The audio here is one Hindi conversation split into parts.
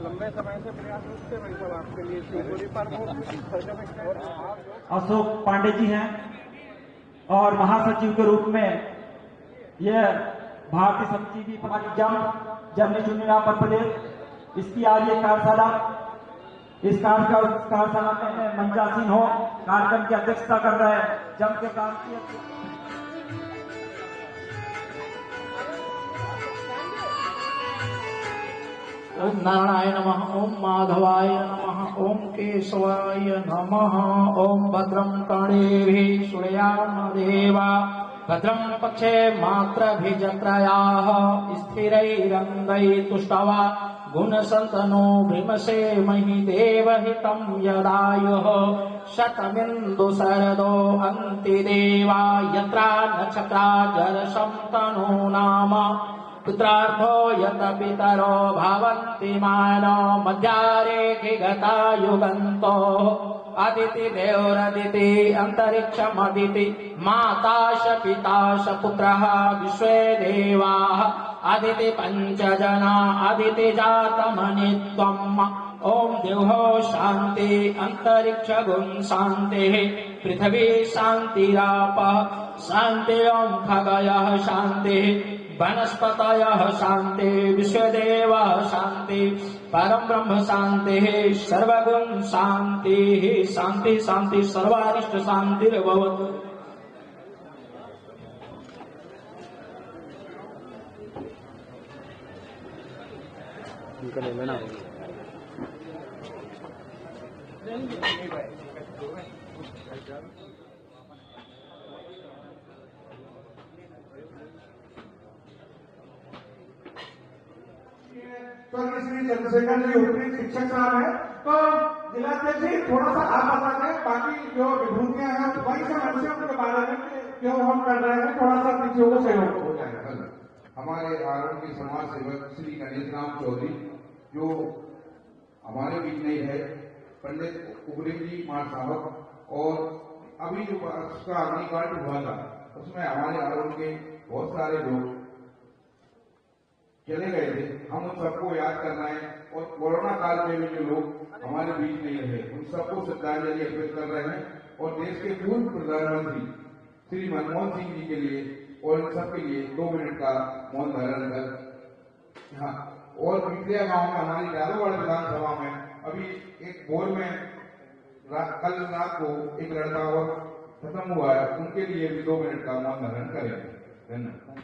लंबे समय से प्रयासरत थे भाई साहब आपके लिए शिवपुरी पर अशोक पांडे जी हैं और महासचिव के रूप में यह भारतीय समिति की हमारी जननी चुनिया पर प्रदेश इसकी आज ये कार्यशाला इस कार्यशाला में मंचासीन हो कार्यक्रम की अध्यक्षता कर रहे हैं जम के काम की ओम नारायण नमः, ओम माधवाय नमः, ओम केशवाय नमः। ओम भद्रं कर्णेभिः शृणुयाम देवा भद्रं पक्षे मात्रभिजत्रयाः स्थिरैरङ्गैस्तुष्टवा गुणसन्तनो भीमसेमहि देवहितं यदायुः शतमिन्दुशरदो अन्तिदेवा यत्रा नक्षत्रा जरसं तनो नाम पुत्रार्थो यत पितरो भवन्ति मानो मध्यारेखि गता युगन्तो अदिति देवरदिति अन्तरिक्षमदिति माताश पिताश पुत्रः विश्वे देवाः अदिति पञ्चजना अदिति जातमनित्वम् ओम देवो शांति अंतरिक्ष गुण शांति पृथ्वी शांतिरापः शांति ओम खगयः शांति वनस्पतयः शांति विश्वदेवः शांति परम ब्रह्म शांति सर्वगुण शांति शांति शांति सर्वारिष्ट शांतिर्भवतु। श्री चंद्रशेखर जी उपरी शिक्षक साहब है, तो जिलाध्यक्ष जी थोड़ा सा आप बता दें, बाकी जो विभूतियां हैं वही से मनुष्यों के बारे में जो हम कर रहे हैं थोड़ा सा पीछे को सहयोग हो जाएगा। हमारे आरण के समाज सेवक श्री गणेश राम चौधरी जो हमारे बीच नहीं है, पंडित उग्रेम जी मार साहब, और अभी जो उसका अग्निकांड हुआ था उसमें हमारे आरण के बहुत सारे लोग चले गए थे। हम उन सबको याद कर रहे हैं और कोरोना काल में भी जो लोग हमारे बीच नहीं रहे उन सबको श्रद्धांजलि अर्पित कर रहे हैं और देश के पूर्व प्रधानमंत्री श्री मनमोहन सिंह जी के लिए और इन सबके लिए 2 मिनट का मौन धारण कर। हाँ, और पिछले गांव में हमारी जादूवाड़ विधानसभा में अभी एक बोर में कल रात को एक लड़का और खत्म हुआ है, उनके लिए भी 2 मिनट का मौन धारण करेंगे। धन्यवाद।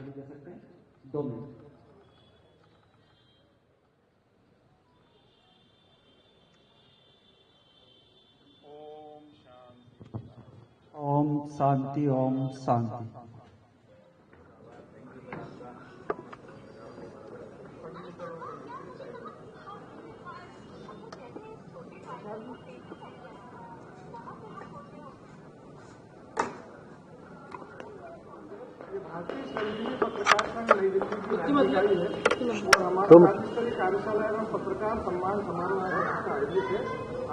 2 मिनट। ओम शांति ओम शांति। भारतीय संघीय पत्रकार संघ नई दिल्ली की राज्यकारी है और हमारा राज्य स्तरीय कार्यशाला एवं पत्रकार सम्मान समारोह का आयोजित है।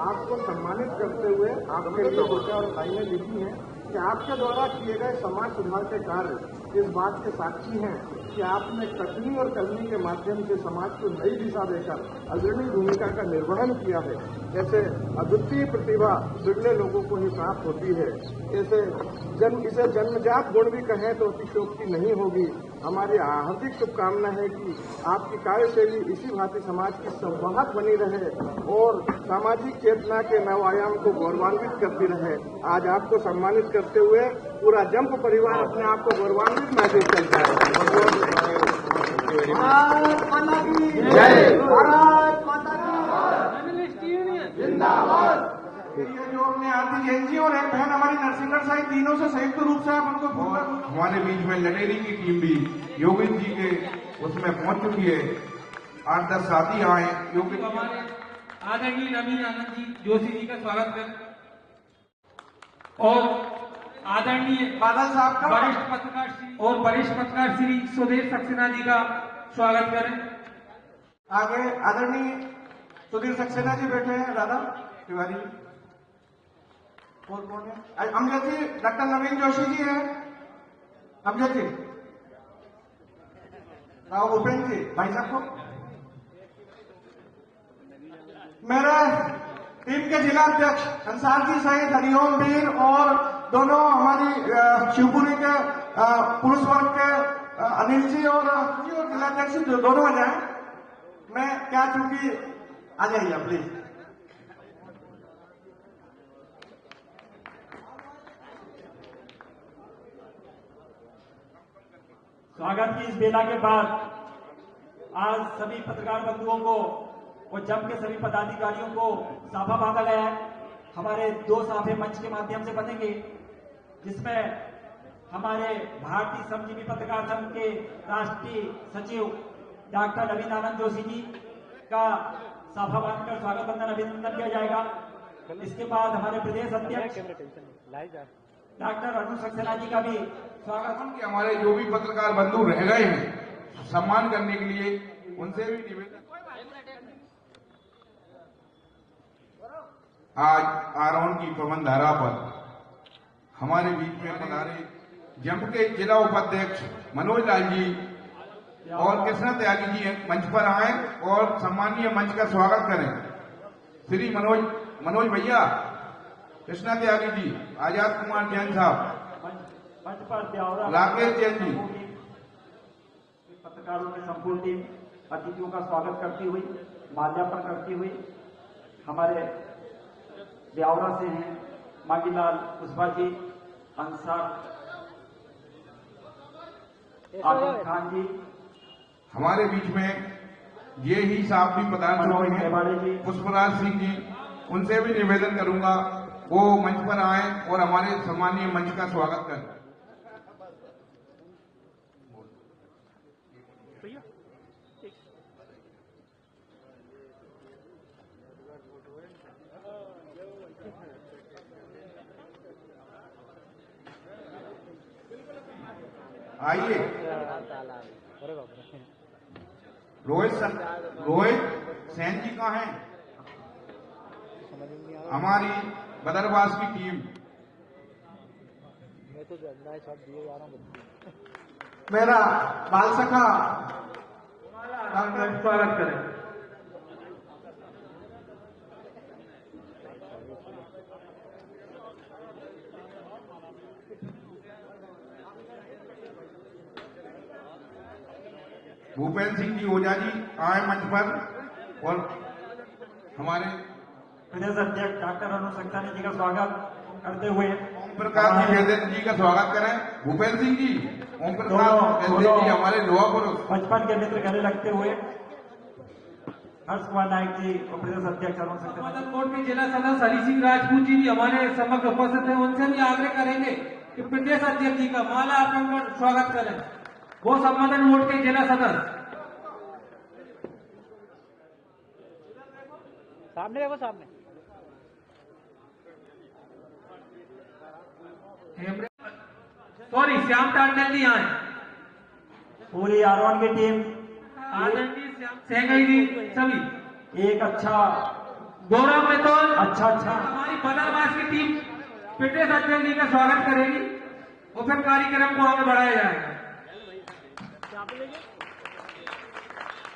आपको सम्मानित करते हुए आपके लिए बेटा और लाइनें लिखी हैं कि आपके द्वारा किए गए समाज सुधार के कार्य इस बात के साक्षी हैं कि आपने कथनी और कलमी के माध्यम से समाज को नई दिशा देकर अग्रणी भूमिका का निर्वहन किया है। जैसे अद्वितीय प्रतिभा बिरले लोगों को ही प्राप्त होती है, इसे जन्मजात गुण भी कहें तो अतिशोक्ति नहीं होगी। हमारी हार्दिक शुभकामना है कि आपकी कार्यशैली इसी भांति समाज की संवाहक बनी रहे और सामाजिक चेतना के नव आयाम को गौरवान्वित करती रहे। आज आपको सम्मानित करते हुए पूरा जंप परिवार अपने आप को गौरवान्वित महसूस करता है। भारत माता की जय, भारत माता की जिंदाबाद। ये जो अपने आरती जैन जी और एक बहन हमारी नरसिंगर साहिब, तीनों से संयुक्त रूप से आप उनको हमारे बीच में लटेरी की टीम भी योगेश जी के उसमें पहुंच चुकी है। 8-10 साथी आए योगेश हमारे आदरणीय नवीन आनंद जी जोशी जी का स्वागत करें और आदरणीय बादल साहब का वरिष्ठ पत्रकार श्री सुधीर सक्सेना जी का स्वागत करें। आगे आदरणीय सुधीर सक्सेना जी बैठे हैं, राधा तिवारी और कौन है? अमजद जी, डॉक्टर नवीन जोशी जी हैं, अमजद जी, राव भूपेंद्र जी, भाई साहब को मेरे टीम के जिला अध्यक्ष अंसार जी सहित हरिओम वीर और दोनों हमारी शिवपुरी के पुरुष वर्ग के अनिल जी और जिला अध्यक्ष दोनों आ जाए। मैं क्या चूंकि आ जाइए प्लीज। स्वागत की इस बेला के बाद आज सभी पत्रकार बंधुओं को और जम के सभी पदाधिकारियों को साफा बांधा गया है। हमारे 2 साफे मंच के माध्यम से बनेंगे, जिसमें हमारे भारतीय श्रमजीवी पत्रकार संघ के राष्ट्रीय सचिव डॉक्टर अभिनंदन जोशी जी का साफा बांधकर स्वागत बंधन अभिनंदन किया जाएगा। इसके बाद हमारे प्रदेश अध्यक्ष डॉक्टर अरुण सक्सेना जी का भी स्वागत। कि हमारे जो भी पत्रकार बंधु रह गए हैं सम्मान करने के लिए उनसे भी निवेदन। आज आरोन की पवन धारा पर हमारे बीच में पधारे जम के जिला उपाध्यक्ष मनोज लाल जी और कृष्णा त्यागी जी मंच पर आए और सम्मानीय मंच का स्वागत करें। श्री मनोज भैया, कृष्णा त्यागी जी, आजाद कुमार जैन साहब, मंच पर ब्यावरा राकेश जैन जी, पत्रकारों की संपूर्ण टीम अतिथियों का स्वागत करती हुई माल्यार्पण करती हुई हमारे ब्यावरा से हैं मांगीलाल कुशवाहा जी, अंसार आजम खान जी, हमारे बीच में ये ही साहब भी पधार चुके हैं, पुष्पराज सिंह जी, उनसे भी निवेदन करूंगा वो मंच पर आए और हमारे सम्मानीय मंच का स्वागत करें। आइए रोहित सेन जी कहाँ हैं? हमारी बदरवास की टीम। मेरा बाल सखा स्वागत करें। भूपेंद्र सिंह जी ओझा जी आए मंच पर और हमारे प्रदेश अध्यक्ष डॉक्टर अरुण सक्सेना जी का स्वागत करते हुए ओम प्रकाश जी का स्वागत करें। भूपेंद्र सिंह जी, ओम प्रकाश जी हमारे लोहा पुरुष, बचपन के मित्र गले लगते हुए हर्ष कुमार नायक जी और प्रदेश अध्यक्ष अरुण सक्सेना। मदन कोट के जिला सदस्य हरि सिंह राजपूत जी भी हमारे समक्ष उपस्थित हैं। उनसे भी आग्रह करेंगे कि प्रदेश अध्यक्ष जी का माला अर्पण कर स्वागत करें। वो संपादन मोड के जिला सदस्य सामने देखो, सामने सॉरी श्याम टांडल जी आए, पूरी आरोन की टीम आनंद जी, श्याम सेंगई जी, सभी एक अच्छा गौरव में तो अच्छा हमारी बदरवास की टीम प्रदेश अध्यक्ष जी का स्वागत करेगी और फिर कार्यक्रम को आगे बढ़ाया जाएगा।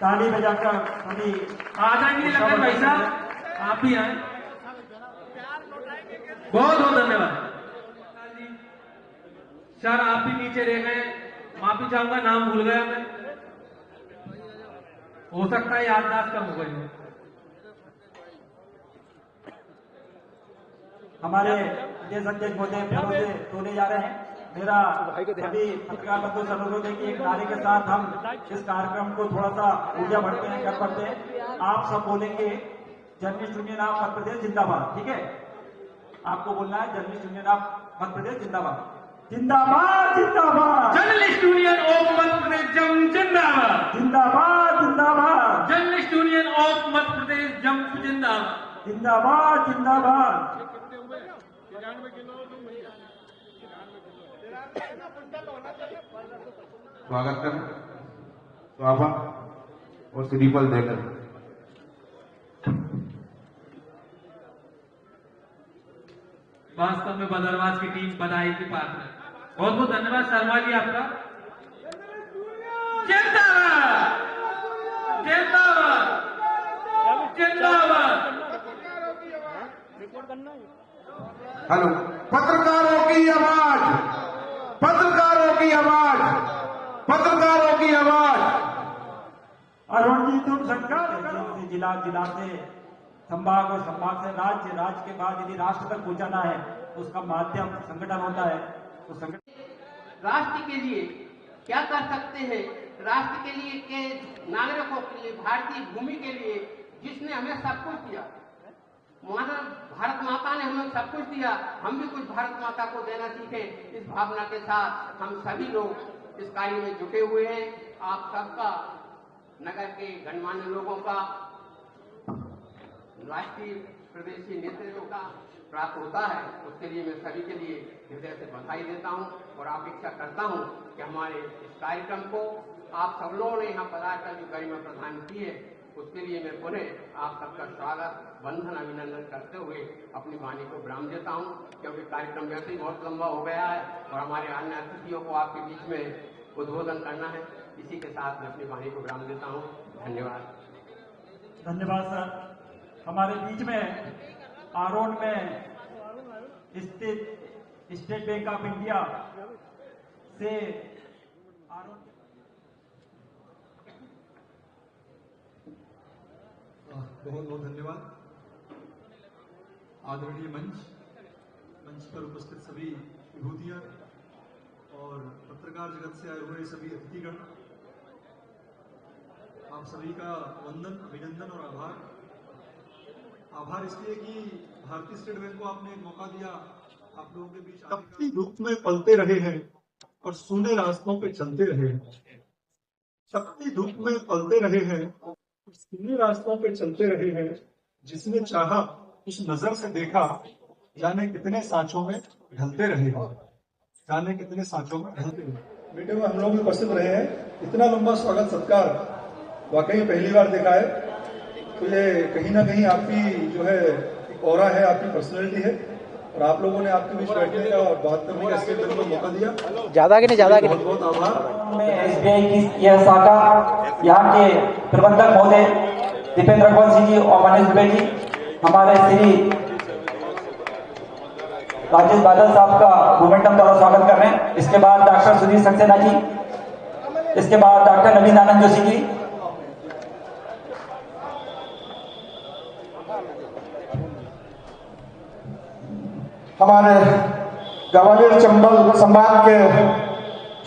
ताली बजाकर सभी आ जाएंगे लखन भाई साहब, आप भी आए। बहुत बहुत धन्यवाद सर, आप भी नीचे रह गए, माफी चाहूंगा, नाम भूल गया मैं, हो सकता है याददाश्त कम हो गई। हमारे प्रदेश अध्यक्ष महोदय फलों से तोले जा रहे हैं। मेरा सभी पत्रकार बंधु से अनुरोध है कि एक नारे के साथ हम इस कार्यक्रम को थोड़ा सा ऊर्जा बढ़ते हैं, कर पड़ते हैं। आप सब बोलेंगे journalist union of Madhya Pradesh जिंदाबाद, ठीक है? आपको बोलना है journalist union of Madhya Pradesh जिंदाबाद, जिंदाबाद जिंदाबाद। Journalist union of Madhya Pradesh जम जिंदाबाद, जिंदाबाद जिंदाबाद। Journalist union of Madhya Pradesh जम जिंदाबाद, जिंदाबाद जिंदाबाद। स्वागत करें स्वाभा और श्रीफल देकर। वास्तव में बदरवास की टीम बधाई की पात्र है। बहुत बहुत धन्यवाद शर्मा जी आपका। जिंदाबाद जिंदाबाद जिंदाबाद। हेलो, पत्रकारों की आवाज, पत्रकारों की आवाज, पत्रकारों की आवाज। अरुण जी तुम संकल्प करो, जिला जिला से, संभाग और संभाग से राज्य, राज्य के बाद यदि राष्ट्र तक पहुंचाना है तो उसका माध्यम संगठन होता है। तो संगठन राष्ट्र के लिए क्या कर सकते हैं, राष्ट्र के लिए के नागरिकों के लिए, भारतीय भूमि के लिए, जिसने हमें सब कुछ दिया, भारत माता ने हमें सब कुछ दिया, हम भी कुछ भारत माता को देना सीखें। इस भावना के साथ हम सभी लोग इस कार्य में जुटे हुए हैं। आप सबका, नगर के गणमान्य लोगों का, राष्ट्रीय प्रदेशीय नेतृत्व का प्राप्त होता है, उसके लिए मैं सभी के लिए हृदय से बधाई देता हूं और अपेक्षा करता हूं कि हमारे इस कार्यक्रम को आप सब लोगों ने यहाँ पधारकर जो गरिमा प्रदान की है, उसके लिए मैं पुनः आप सबका स्वागत, वंदन, अभिनंदन करते हुए अपनी वाणी को विराम देता हूं, क्योंकि कार्यक्रम वैसे ही बहुत लंबा हो गया है और हमारे अन्य अतिथियों को आपके बीच में उद्बोधन करना है। इसी के साथ मैं अपनी वाणी को विराम देता हूं। धन्यवाद। धन्यवाद सर। हमारे बीच में आरोन में स्थित स्टेट बैंक ऑफ इंडिया से आरोन, बहुत बहुत धन्यवाद। आदरणीय मंच पर उपस्थित सभी विभूतियां और पत्रकार जगत से आए हुए सभी अतिथिगण, आप सभी का वंदन, अभिनंदन और आभार। आभार इसलिए कि भारतीय स्टेट बैंक को आपने एक मौका दिया, आप लोगों के बीच तपती धूप में पलते रहे हैं और सूने रास्तों पे चलते रहे हैं। तपती धूप में पलते रहे हैं, सीधे रास्तों पे चलते रहे हैं। जिसने चाहा उस नजर से देखा, जाने कितने सांचों में ढलते रहे हैं, जाने कितने सांचों में ढलते रहे। मीटिंग में हम लोग उपस्थित रहे हैं, इतना लंबा स्वागत सत्कार वाकई पहली बार देखा है। तो ये कहीं ना कहीं आपकी जो है एक ऑरा है, आपकी पर्सनैलिटी है और आप लोगों ने आपके बीच बैठने का और बात करने का स्टेट बैंक को मौका दिया। ज्यादा कि नहीं, ज्यादा कि बहुत बहुत आभार। SBI की यह शाखा, यहाँ के प्रबंधक महोदय दीपेंद्र कुमार सिंह जी और मनीष दुबे जी, हमारे श्री राजेश बादल साहब का मोमेंटम द्वारा स्वागत कर रहे हैं। इसके बाद डॉक्टर सुधीर सक्सेना जी, इसके बाद डॉक्टर नवीन आनंद जोशी जी, हमारे ग्वालियर चंबल संभाग के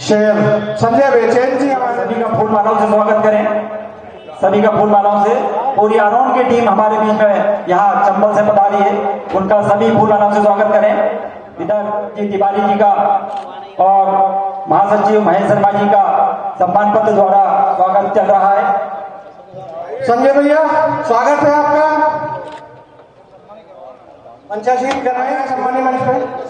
शेर संजय बेचैन जी, हमारे सभी का फूल मालाओं से स्वागत करें। सभी का फूल मालाओं से, पूरी आरोन की टीम हमारे बीच में यहाँ चंबल से पधारी है, उनका सभी फूल मालाओं से स्वागत करें। इधर जी तिवारी जी का और महासचिव महेश शर्मा जी का सम्मान पत्र द्वारा स्वागत चल रहा है। संजय भैया स्वागत है आपका। पंचाशील कराएं सम्मानी मंच पे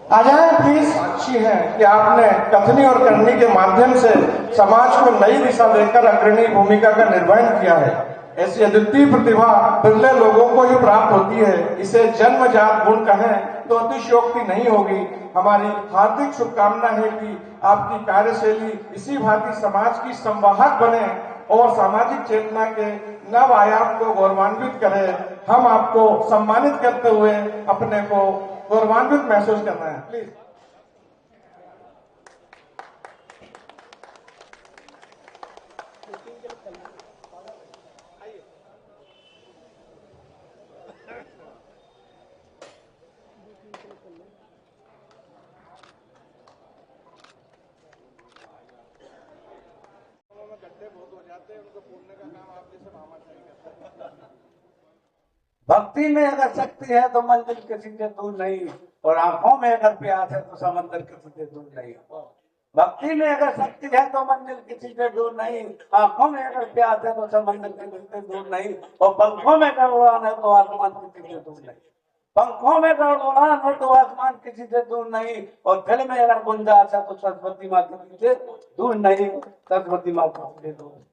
आ जाए प्लीज। अच्छी है कि आपने कथनी और करनी के माध्यम से समाज को नई दिशा देकर अग्रणी भूमिका का निर्वहन किया है। ऐसी अद्वितीय प्रतिभा बिरले लोगों को ही प्राप्त होती है। इसे जन्मजात गुण कहें तो अतिशयोक्ति नहीं होगी। हमारी हार्दिक शुभकामना है कि आपकी कार्यशैली इसी भांति समाज की संवाहक बने और सामाजिक चेतना के नव आयाम को गौरवान्वित करे। हम आपको सम्मानित करते हुए अपने को गौरवान्वित महसूस कर रहे हैं। प्लीज। गड्ढे बहुत हो जाते हैं, उनको पूरने का काम आप जैसे मामा चाहिए करते हैं। भक्ति में अगर शक्ति है तो मंजिल किसी से दूर नहीं, और आंखों में अगर प्यास है तो समंदर किसी से दूर नहीं। भक्ति में अगर शक्ति है तो मंजिल किसी से दूर नहीं, आंखों में अगर प्यास है तो समंदर किसी से दूर नहीं, और पंखों में अगर उड़ान है तो आसमान किसी से दूर नहीं। पंखों में अगर उड़ान हो तो आसमान किसी से दूर नहीं, और दिल में अगर गुंजाइश है तो सरस्वती माँ किसी से दूर नहीं, सरस्वती माँ किसी से दूर।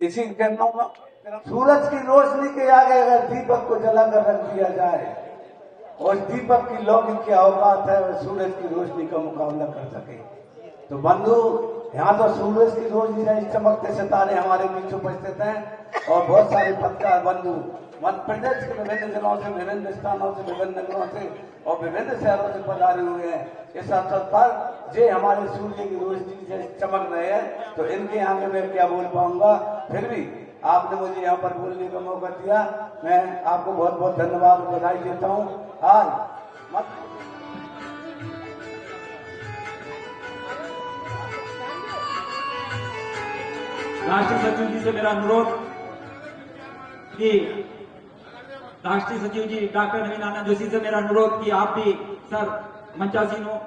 इसी किरणों में सूरज की रोशनी के आगे अगर दीपक को जलाकर रख दिया जाए, और दीपक की लौकिक की औकात है वह सूरज की रोशनी का मुकाबला कर सके। तो बंधु, यहाँ तो सूरज की रोशनी नहीं, चमकते सितारे हमारे बीच उपस्थित हैं, और बहुत सारे पत्रकार बंधु मध्य प्रदेश के विभिन्न जिलों से, विभिन्न स्थानों से, विभिन्न नगरों से और विभिन्न शहरों से पधारे हुए हैं। इस अवसर पर जे हमारे सूर्य की रोशनी से चमक रहे हैं, तो इनके आगे मैं क्या बोल पाऊंगा। फिर भी आपने मुझे यहाँ पर बोलने का मौका दिया, मैं आपको बहुत बहुत धन्यवाद और बधाई देता हूँ। आज राष्ट्रीय सचिव जी से मेरा अनुरोध कि राष्ट्रीय सचिव जी डॉक्टर नवीन आनंद जोशी से मेरा अनुरोध कि आप भी सर मंचासीन हो।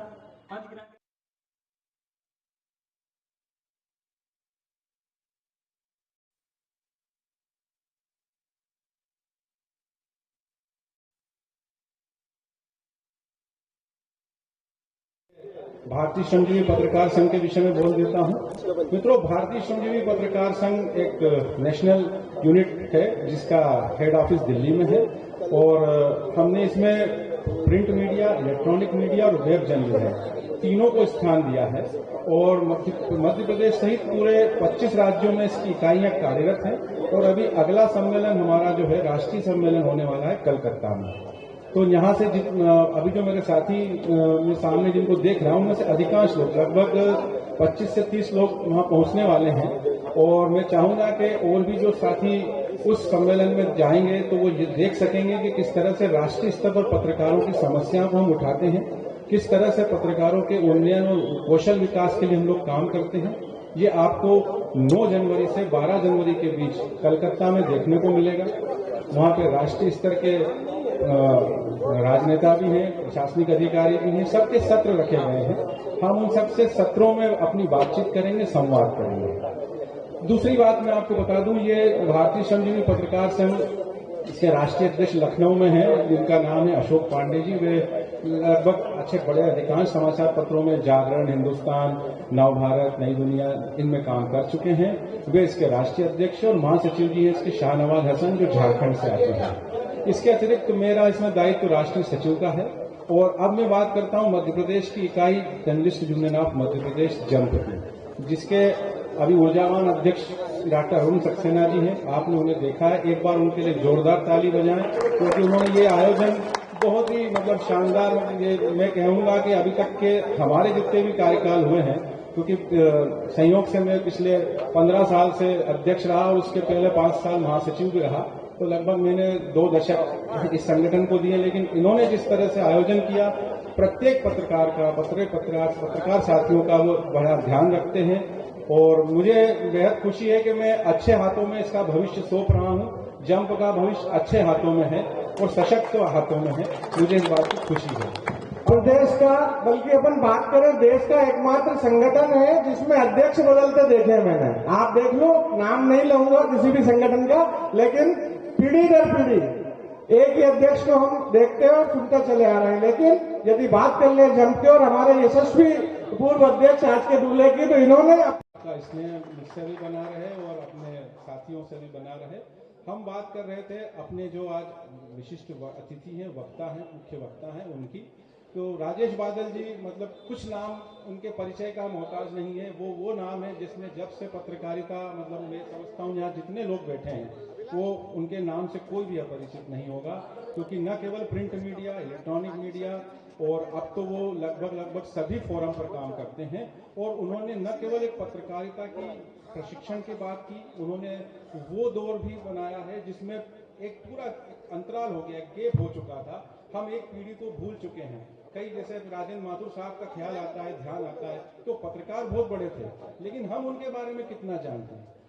भारतीय श्रमजीवी पत्रकार संघ के विषय में बोल देता हूं। मित्रों, भारतीय श्रमजीवी पत्रकार संघ एक नेशनल यूनिट है जिसका हेड ऑफिस दिल्ली में है और हमने इसमें प्रिंट मीडिया, इलेक्ट्रॉनिक मीडिया और वेब जर्नल है, तीनों को स्थान दिया है और मध्य प्रदेश सहित पूरे 25 राज्यों में इसकी इकाइयां कार्यरत हैं और अभी अगला सम्मेलन हमारा जो है राष्ट्रीय सम्मेलन होने वाला है कलकत्ता में। तो यहाँ से अभी जो मेरे साथी मैं सामने जिनको देख रहा हूँ उनमें से अधिकांश लोग, लगभग 25 से 30 लोग वहाँ पहुँचने वाले हैं और मैं चाहूंगा कि और भी जो साथी उस सम्मेलन में जाएंगे तो वो ये देख सकेंगे कि किस तरह से राष्ट्रीय स्तर पर पत्रकारों की समस्याओं को हम उठाते हैं, किस तरह से पत्रकारों के उन्नयन और कौशल विकास के लिए हम लोग काम करते हैं। ये आपको 9 जनवरी से 12 जनवरी के बीच कलकत्ता में देखने को मिलेगा। वहाँ पे राष्ट्रीय स्तर के राजनेता भी हैं, प्रशासनिक अधिकारी भी हैं, सबके सत्र रखे गए हैं। हम उन सबसे सत्रों में अपनी बातचीत करेंगे, संवाद करेंगे। दूसरी बात मैं आपको बता दूं, ये भारतीय श्रमजीवी पत्रकार संघ इसके राष्ट्रीय अध्यक्ष लखनऊ में हैं, जिनका नाम है अशोक पांडे जी। वे लगभग अच्छे बड़े अधिकांश समाचार पत्रों में जागरण, हिंदुस्तान, नवभारत, नई दुनिया, इनमें काम कर चुके हैं। वे इसके राष्ट्रीय अध्यक्ष और महासचिव जी हैं इसके शाहनवाज हसन, जो झारखंड से आते हैं। इसके अतिरिक्त मेरा इसमें दायित्व राष्ट्रीय सचिव का है। और अब मैं बात करता हूं मध्य प्रदेश की इकाई journalist union of Madhya Pradesh jump की, जिसके अभी ऊर्जावान अध्यक्ष डॉक्टर अरुण सक्सेना जी हैं। आपने उन्हें देखा है, एक बार उनके लिए जोरदार ताली बजाएं, क्योंकि उन्होंने ये आयोजन बहुत ही शानदार, ये मैं कहूंगा कि अभी तक के हमारे जितने भी कार्यकाल हुए हैं, क्योंकि संयोग से मैं पिछले 15 साल से अध्यक्ष रहा और उसके पहले 5 साल महासचिव भी रहा, तो लगभग मैंने 2 दशक इस संगठन को दिए। लेकिन इन्होंने जिस तरह से आयोजन किया, प्रत्येक पत्रकार का, पत्रकार साथियों का वो बड़ा ध्यान रखते हैं और मुझे बेहद खुशी है कि मैं अच्छे हाथों में इसका भविष्य सौंप रहा हूं। जंप का भविष्य अच्छे हाथों में है और सशक्त हाथों में है, मुझे इस बात की खुशी है। प्रदेश का, बल्कि अपन बात करें देश का एकमात्र संगठन है जिसमें अध्यक्ष बदलते देखे मैंने। आप देख लो, नाम नहीं लूंगा किसी भी संगठन का, लेकिन पीढ़ी दर पीढ़ी एक ही अध्यक्ष को हम देखते और सुनते चले आ रहे हैं। लेकिन यदि बात कर ले जम के और हमारे यशस्वी पूर्व अध्यक्ष आज के दूल्हे की, तो इन्होंने स्नेह मुझसे भी बना रहे और अपने साथियों से भी बना रहे। हम बात कर रहे थे अपने जो आज विशिष्ट अतिथि हैं, वक्ता हैं, मुख्य वक्ता हैं, उनकी। तो राजेश बादल जी, मतलब कुछ नाम उनके परिचय का मोहताज नहीं है। वो नाम है जिसमें जब से पत्रकारिता, मतलब मैं समझता हूँ यहाँ जितने लोग बैठे हैं वो उनके नाम से कोई भी अपरिचित नहीं होगा, क्योंकि न केवल प्रिंट मीडिया, इलेक्ट्रॉनिक मीडिया और अब तो वो लगभग सभी फोरम पर काम करते हैं। और उन्होंने न केवल एक पत्रकारिता की प्रशिक्षण की बात की, उन्होंने वो दौर भी बनाया है जिसमें एक पूरा अंतराल हो गया, गैप हो चुका था। हम एक पीढ़ी को भूल चुके हैं। कई जैसे राजेंद्र माथुर साहब का ख्याल आता है, ध्यान आता है, तो पत्रकार बहुत बड़े थे, लेकिन हम उनके बारे में कितना जानते हैं।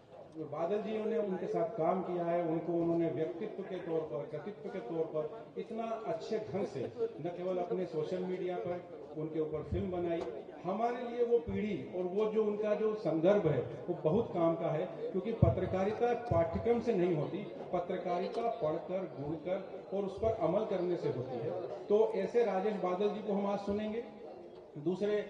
बादल जी ने उनके साथ काम किया है, उनको उन्होंने व्यक्तित्व के तौर पर, कृतित्व के तौर पर इतना अच्छे ढंग से न केवल अपने सोशल मीडिया पर उनके ऊपर फिल्म बनाई। हमारे लिए वो पीढ़ी और वो जो उनका जो संदर्भ है वो बहुत काम का है, क्योंकि पत्रकारिता पाठ्यक्रम से नहीं होती, पत्रकारिता पढ़कर, ढूंढकर और उस पर अमल करने से होती है। तो ऐसे राजेश बादल जी को हम आज सुनेंगे। दूसरे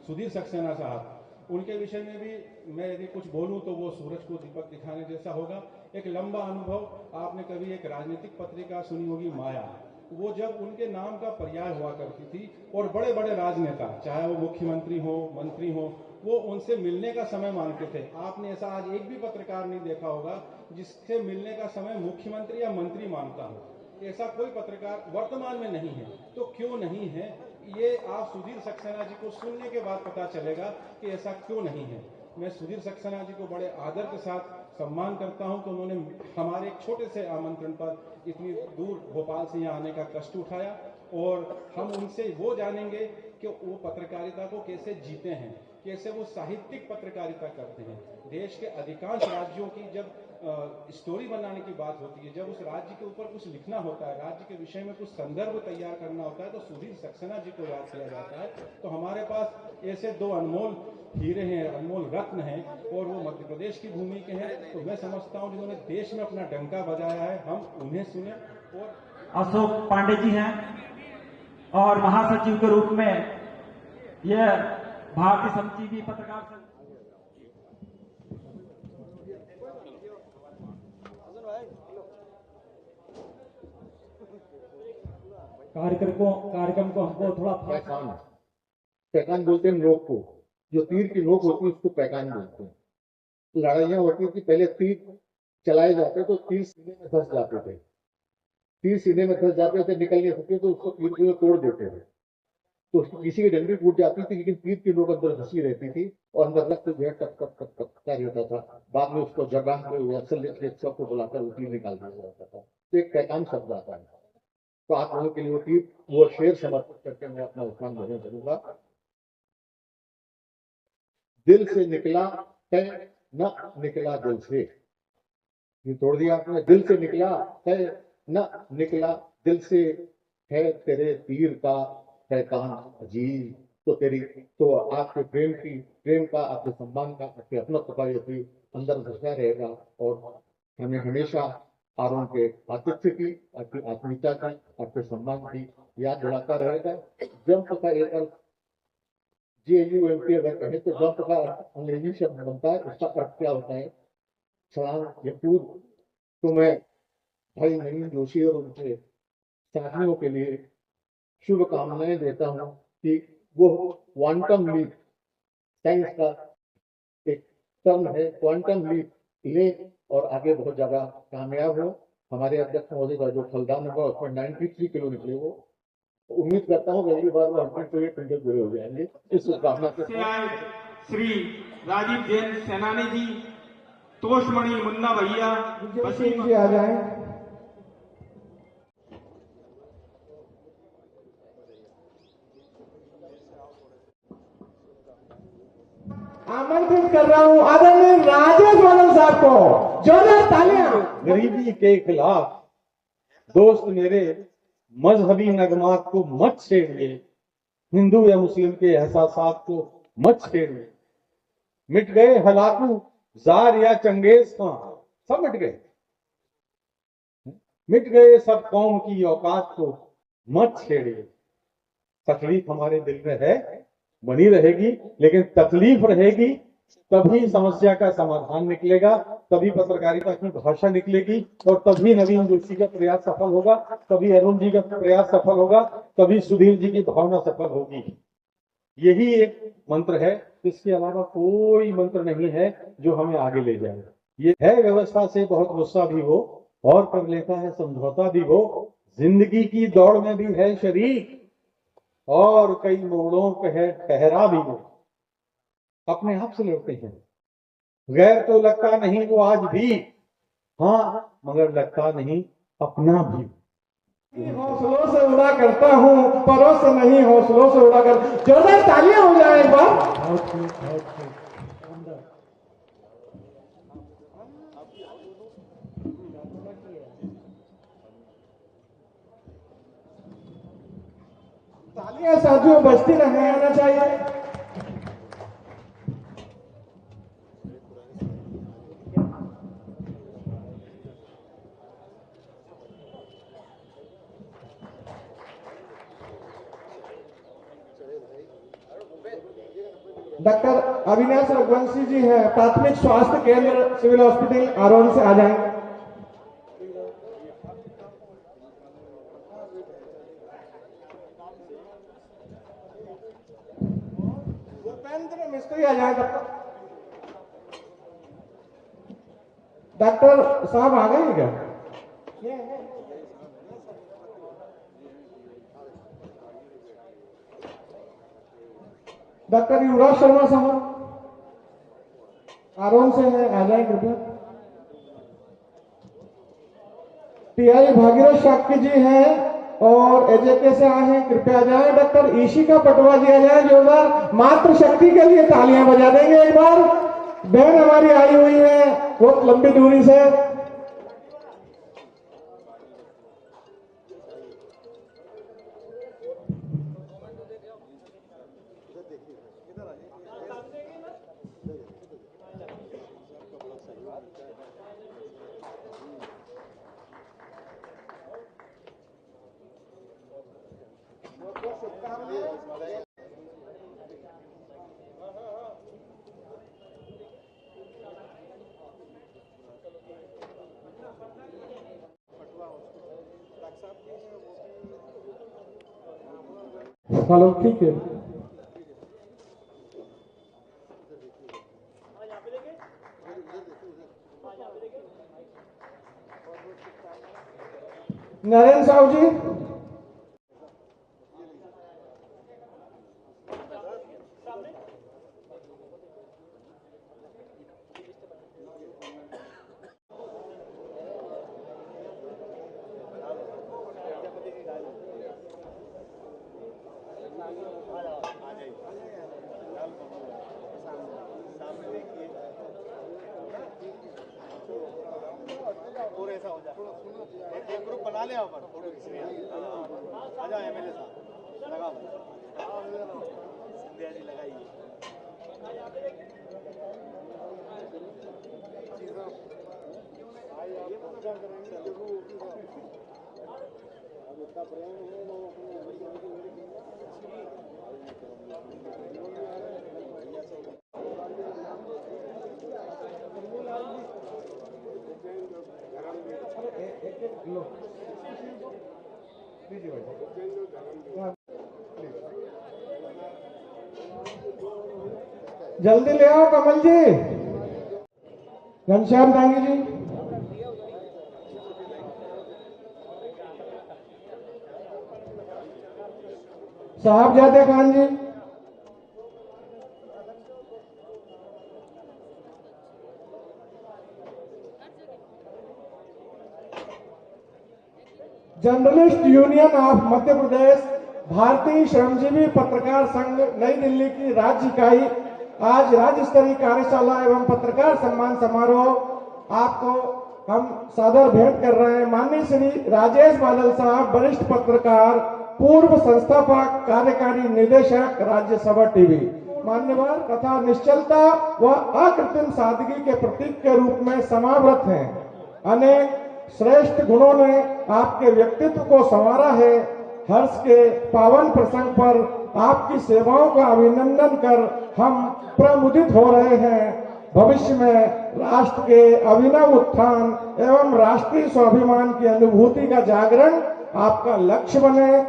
सुधीर सक्सेना साहब, उनके विषय में भी मैं यदि कुछ बोलूं तो वो सूरज को दीपक दिखाने जैसा होगा। एक लंबा अनुभव। आपने कभी एक राजनीतिक पत्रिका सुनी होगी, माया, वो जब उनके नाम का पर्याय हुआ करती थी और बड़े बड़े राजनेता, चाहे वो मुख्यमंत्री हो, मंत्री हो, वो उनसे मिलने का समय मांगते थे। आपने ऐसा आज एक भी पत्रकार नहीं देखा होगा जिससे मिलने का समय मुख्यमंत्री या मंत्री मांगता हो। ऐसा कोई पत्रकार वर्तमान में नहीं है। तो क्यों नहीं है, ये आप सुधीर सक्सेना जी को सुनने के बाद पता चलेगा कि ऐसा क्यों नहीं है। मैं सुधीर सक्सेना जी को बड़े आदर के साथ सम्मान करता हूं कि उन्होंने हमारे एक छोटे से आमंत्रण पर इतनी दूर भोपाल से यहाँ आने का कष्ट उठाया, और हम उनसे वो जानेंगे कि वो पत्रकारिता को कैसे जीते हैं, कैसे वो साहित्यिक पत्रकारिता करते हैं। देश के अधिकांश राज्यों की जब स्टोरी बनाने की बात होती है, जब उस राज्य के ऊपर कुछ लिखना होता है, राज्य के विषय में कुछ संदर्भ तैयार करना होता है, तो सुधीर सक्सेना जी को याद किया जाता है। तो हमारे पास ऐसे दो अनमोल हीरे हैं, अनमोल रत्न हैं, और वो मध्य प्रदेश की भूमि के हैं। तो मैं समझता हूँ जिन्होंने देश में अपना डंका बजाया है, हम उन्हें सुने। और अशोक पांडे जी हैं, और महासचिव के रूप में यह भारतीय समजीवी पत्रकार संघ कार्यक्रम को हमको थोड़ा पैकान बोलते हैं नोक को, जो तीर की नोक होती है उसको पैकान बोलते हैं। लड़ाइयाँ होती थी, पहले तीर चलाए जाते तो तीर सीने में धंस जाते थे, तीर सीने में धंस जाते थे, निकल नहीं सकते तो उसको तीर को तोड़ देते थे, तो उसकी किसी की डंडी टूट जाती थी, लेकिन तीर की नोक अंदर धंसी रहती थी और अंदर रक्त जो है टप टप टप टप जारी होता था। बाद में उसको जगह सबको बुलाकर वो तीर निकाल दिया जाता था। तो एक पैकान शब्द आता है। तो आप लोगों के लिए वो तीर, वो शेर समर्पित करके मैं अपना उपमान ग्रहण करूंगा। दिल से निकला है न निकला दिल से, ये तोड़ दिया आपने। दिल से निकला है न निकला दिल से, है तेरे तीर का पैकान अजीब। तो तेरी, तो आपके प्रेम का, आपके सम्मान का, आपके अपनत्व का ये तीर अंदर घुसा रहेगा और हमें हमेशा आरों के आतिथ्य की, आपकी आत्मीयता की, आपके सम्मान की याद दिलाता रहेगा। जंप का एक अर्थ JUMP अगर कहें तो जंप का अंग्रेजी शब्द बनता है, उसका अर्थ क्या होता है? छलांग या कूद। तो मैं भाई नवीन जोशी और उनके साथियों के लिए शुभकामनाएं देता हूं कि वो क्वांटम लीप, साइंस का एक टर्म है, क्वांटम लीप ले और आगे बहुत ज्यादा कामयाब हो। हमारे अध्यक्ष महोदय का जो फलदान होगा उसमें 93 किलो निकले। वो उम्मीद करता हूँ अगली बार वो 100 क्विंटल पूरे हो जाएंगे। इस शुभकामना से श्री राजीव जैन सेनानी जी, तोषमणि मुन्ना भैया, वसीम जी आ जाए। आमंत्रित कर रहा हूं आदरणीय राजेश वालन साहब को, जोरदार तालियां। गरीबी के खिलाफ दोस्त मेरे मजहबी नगमात को मत छेड़िए, हिंदू या मुस्लिम के एहसासात को मत छेड़िए। मिट गए हलाकू जार या चंगेज खां, सब मिट गए, मिट गए सब कौम की औकात को मत छेड़िए। तकलीफ हमारे दिल में है, बनी रहेगी, लेकिन तकलीफ रहेगी तभी समस्या का समाधान निकलेगा, तभी पत्रकारिता की भाषा निकलेगी, और तभी नवीन जोशी का प्रयास सफल होगा, तभी अरुण जी का प्रयास सफल होगा, तभी सुधीर जी की भावना सफल होगी। यही एक मंत्र है, इसके अलावा कोई मंत्र नहीं है जो हमें आगे ले जाए। ये है व्यवस्था से बहुत गुस्सा भी हो और कर लेता है समझौता भी हो, जिंदगी की दौड़ में भी है शरीक और कई मोड़ों पे है ठहरा भी हो। अपने आप से लड़ते हैं, गैर तो लगता नहीं वो आज भी, हाँ मगर लगता नहीं अपना भी। हौसलों से उड़ा करता हूँ, परों से नहीं हौसलों से उड़ा कर। जोरदार तालियां हो जाए एक बार। तालियां साथियों बजती रहने आना चाहिए। डॉक्टर अविनाश रघुवंशी जी हैं, प्राथमिक स्वास्थ्य केंद्र सिविल हॉस्पिटल आरोन से आ जाएं। भूपेंद्र मिस्त्री आ जाए। डॉक्टर साहब आ गए हैं क्या? डॉक्टर युवराज शर्मा साहब आरोन से है, आ जाए कृपया। टीआई भागीरथ शाक्य जी हैं और एजेके से आए हैं, कृपया आ जाए। डॉक्टर ईशिका पटवा जी आ जाए, जोरदार मातृशक्ति के लिए तालियां बजा देंगे एक बार। बहन हमारी आई हुई है बहुत लंबी दूरी से। हेलो, ठीक है। नरेंद्र साहब जी, एक ग्रुप बना ले वहाँ पर फोटो खींचने आ जाओ एमएलए साहब लगा सिंधिया जी लगाइए जल्दी ले आओ कमल जी। घनश्याम डांगी जी, साहबजादे खान जी, journalist union of Madhya Pradesh, भारतीय श्रमजीवी पत्रकार संघ नई दिल्ली की राज्य इकाई आज राज्य स्तरीय कार्यशाला एवं पत्रकार सम्मान समारोह आपको हम सादर भेंट कर रहे हैं। माननीय श्री राजेश बादल साहब, वरिष्ठ पत्रकार, पूर्व संस्थापक कार्यकारी निदेशक, राज्यसभा टीवी, मान्यवर तथा निश्चलता व अकृत्रिम सादगी के प्रतीक के रूप में समावृत हैं। अनेक श्रेष्ठ गुणों ने आपके व्यक्तित्व को संवारा है। हर्ष के पावन प्रसंग पर आपकी सेवाओं का अभिनंदन कर हम प्रमुदित हो रहे हैं। भविष्य में राष्ट्र के अभिनव उत्थान एवं राष्ट्रीय स्वाभिमान की अनुभूति का जागरण आपका लक्ष्य बने।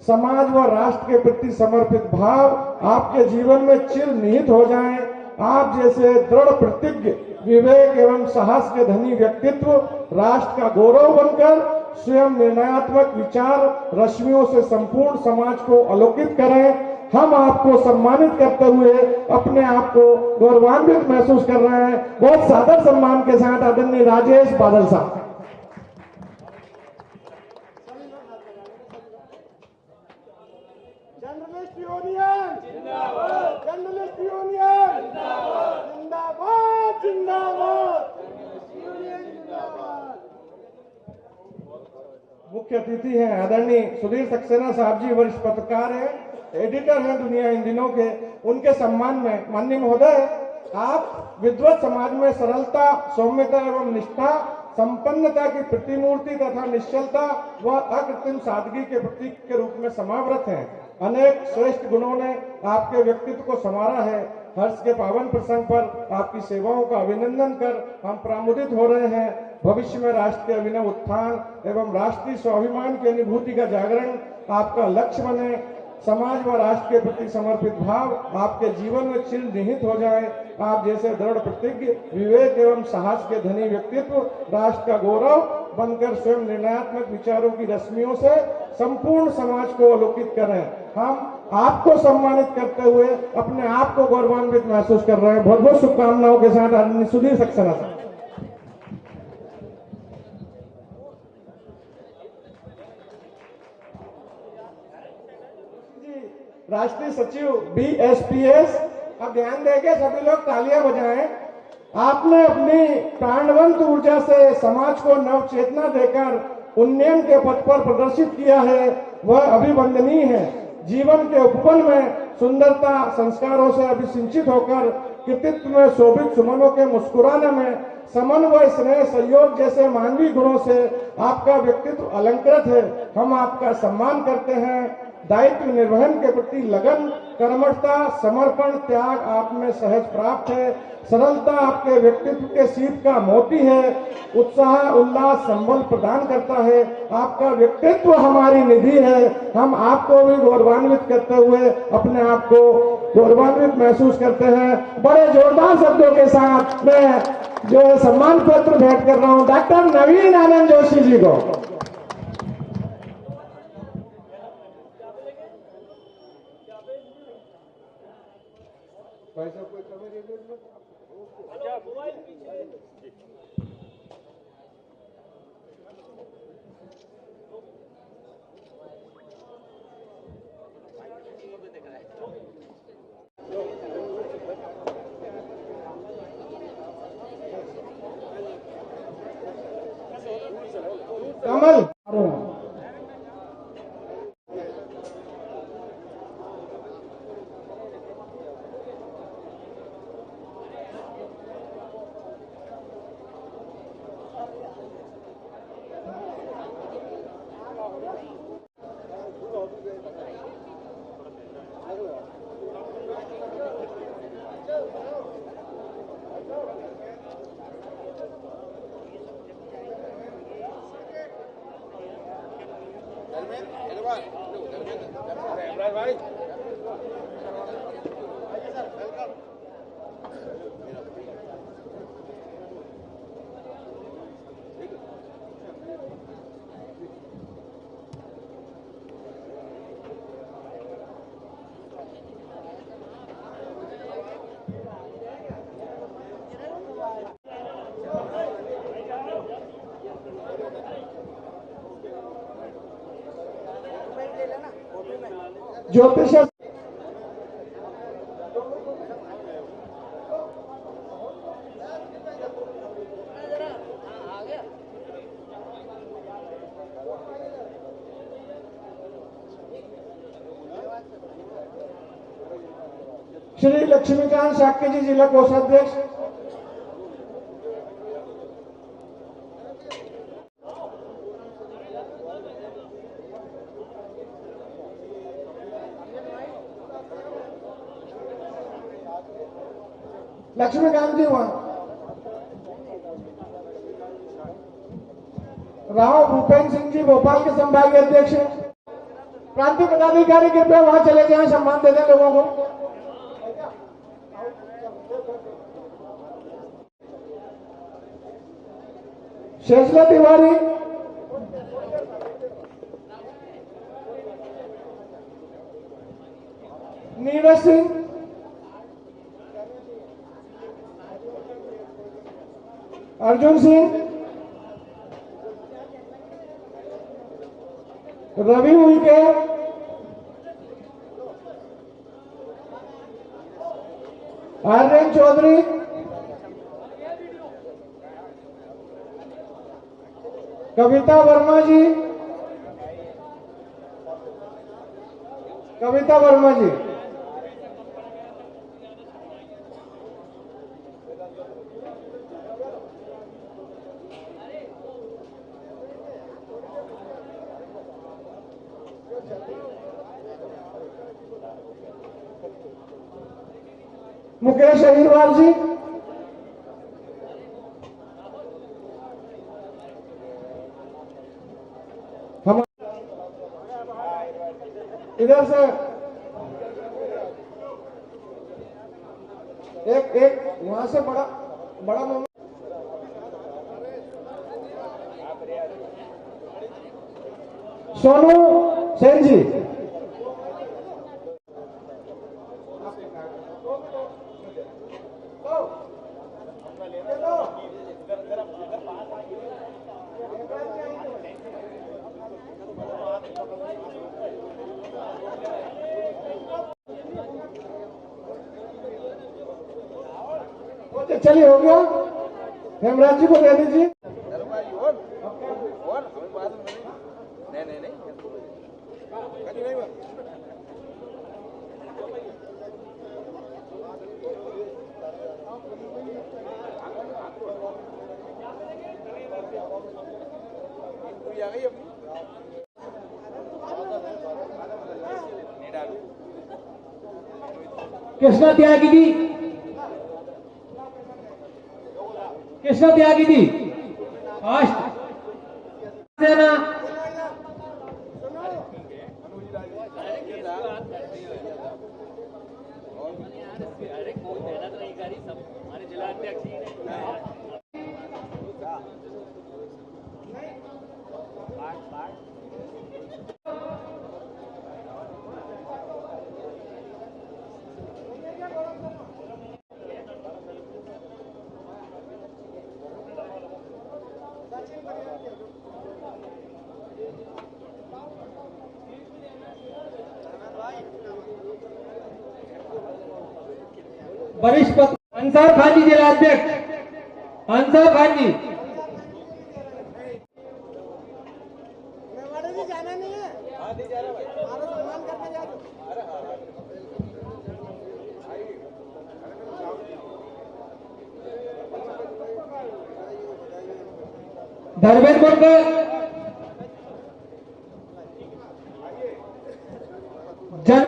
समाज व राष्ट्र के प्रति समर्पित भाव आपके जीवन में चिर निहित हो जाएं। आप जैसे दृढ़ प्रतिज्ञ, विवेक एवं साहस के धनी व्यक्तित्व राष्ट्र का गौरव बनकर स्वयं निर्णयात्मक विचार रश्मियों से संपूर्ण समाज को आलोकित करें। हम आपको सम्मानित करते हुए अपने आप को गौरवान्वित महसूस कर रहे हैं। बहुत सादर सम्मान के साथ आदरणीय राजेश बादल साहब। जर्नलिस्ट यूनियन जिंदाबाद, जर्नलिस्ट यूनियन जिंदाबाद, जिंदाबाद, जिंदाबाद, यूनियन जिंदाबाद। मुख्य अतिथि हैं आदरणीय सुधीर सक्सेना साहब जी, वरिष्ठ पत्रकार हैं, एडिटर हैं दुनिया इन दिनों के। उनके सम्मान में माननीय महोदय, आप विद्वत समाज में सरलता, सौम्यता एवं निष्ठा, संपन्नता की प्रतिमूर्ति तथा निश्चलता व अकृत्रिम सादगी के प्रतीक के रूप में समावृत हैं। अनेक श्रेष्ठ गुणों ने आपके व्यक्तित्व को संवारा है। हर्ष के पावन प्रसंग पर आपकी सेवाओं का अभिनंदन कर हम प्रमुदित हो रहे हैं। भविष्य में राष्ट्र के अभिनव उत्थान एवं राष्ट्रीय स्वाभिमान की अनुभूति का जागरण आपका लक्ष्य बने। समाज व राष्ट्र के प्रति समर्पित भाव आपके जीवन में चिर निहित हो जाए। आप जैसे दृढ़ प्रतिज्ञ, विवेक एवं साहस के धनी व्यक्तित्व राष्ट्र का गौरव बनकर स्वयं निर्णयात्मक विचारों की रश्मियों से संपूर्ण समाज को आलोकित करें। हम आपको सम्मानित करते हुए अपने आप को गौरवान्वित महसूस कर रहे हैं। बहुत बहुत शुभकामनाओं के साथ आदरणीय सुधीर सक्सेना साहब। राष्ट्रीय सचिव BSPS, अब ध्यान देके सभी लोग तालियां बजाएं। आपने अपनी प्राणवंत ऊर्जा से समाज को नव चेतना देकर उन्नयन के पथ पर प्रदर्शित किया है, वह अभिवंदनीय है। जीवन के उपवन में सुंदरता संस्कारों से अभिसिंचित होकर कृतित्व में शोभित सुमनों के मुस्कुराने में समन्वय, स्नेह, सहयोग जैसे मानवीय गुणों से आपका व्यक्तित्व अलंकृत है। हम आपका सम्मान करते हैं। दायित्व निर्वहन के प्रति लगन, कर्मठता, समर्पण, त्याग आप में सहज प्राप्त है। सरलता आपके व्यक्तित्व के सीप का मोती है। उत्साह, उल्लास, संबल प्रदान करता है। आपका व्यक्तित्व हमारी निधि है। हम आपको भी गौरवान्वित करते हुए अपने आप को गौरवान्वित महसूस करते हैं। बड़े जोरदार शब्दों के साथ मैं जो है सम्मान पत्र भेंट कर रहा हूँ डॉक्टर नवीन आनंद जोशी जी को। कमल ज्योतिष श्री लक्ष्मीकांत शाक्य जी, जिला कोषाध्यक्ष। लक्ष्मीकांत जी वहां। राव भूपेंद्र सिंह जी, भोपाल के संभागीय अध्यक्ष। प्रांतीय पदाधिकारी कृपया वहां चले जाएं, सम्मान दे दें लोगों को। शेषला तिवारी, नीरज सिंह, अर्जुन सिंह, रवि उइके, आर्यन चौधरी, कविता वर्मा जी, कविता वर्मा जी, मुकेश अहिरवार जी, हम इधर से वहां से बड़ा बड़ा मोमेंट। सोनू सेन जी, चलिए हो गया, हेमराज जी को दे दीजिए। कृष्णा त्यागी दी, कृष्णा त्यागी दी फास्ट सेना। वरिष्ठ अंसार खान जी जिलाध्यक्ष, अंसार खान जी। जाना नहीं है, हमारा सम्मान करने जा रहे। धर्मेंद्र को जन